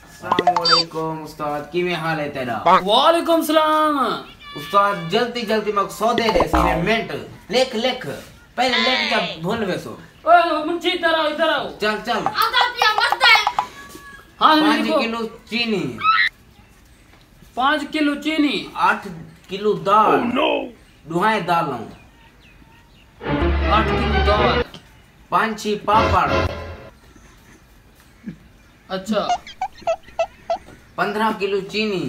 अस्सलामुअलैकुम उस्ताद, किवें हाल है तेरा? वालेकुम सलाम उस्ताद, जल्दी जल्दी मग सौदे दे सीने मिनट लिख लिख पहले लिख जा भूल वैसो। ओए मुंशी इधर आओ चल चल। आधा पिया मत है। हाँ 5 किलो चीनी, 5 किलो चीनी, 8 किलो दाल। दुहाई दाल लाऊं, 8 किलो दाल, 5-6 पापड़, अच्छा 15 किलो चीनी।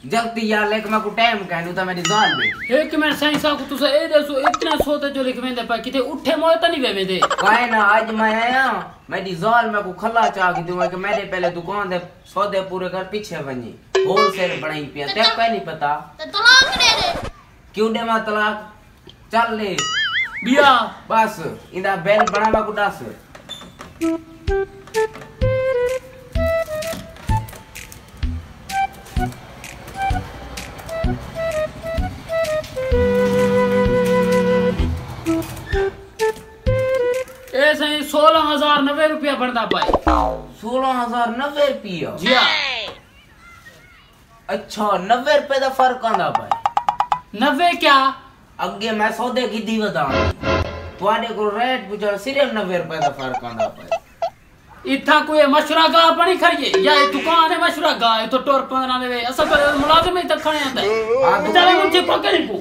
जल्दी यार लेक मैं को टाइम कहनु था मेरी जान में। एक मिनट साईं साहब को तुसा ए दसो इतने सोते जो लिख वेंदे पा किते उठे मोए त नहीं वेंदे काहे ना आज मैं आया मेरी जान में को खला चाह की दूं कि मेरे पहले दुकान दे सौदे पूरे कर पीछे वनी होलसेल बनाई पिया ते का नहीं पता तो तलाक दे दे। क्यों दे मा तलाक? चल ले बिया बस इंदा बेल बनावा को दस। ऐसे 16,090 रुपया बनता पाए। 16,090 रुपया? जी हाँ। अच्छा 90 रुपए का फर्क आंदा पाए। 90 क्या? अगे मैं सौदे की दी बता तुआडे को रेट पूछो सिर्फ 90 रुपए का फर्क आंदा पाए। इथा कोई मशवरा गा पनी खड़िए या ये दुकान है मशवरा गा है तो टोर 15 में असल पर मुलाजिम ही तक खड़े आंदा है। बेचारे मुझे पकड़ को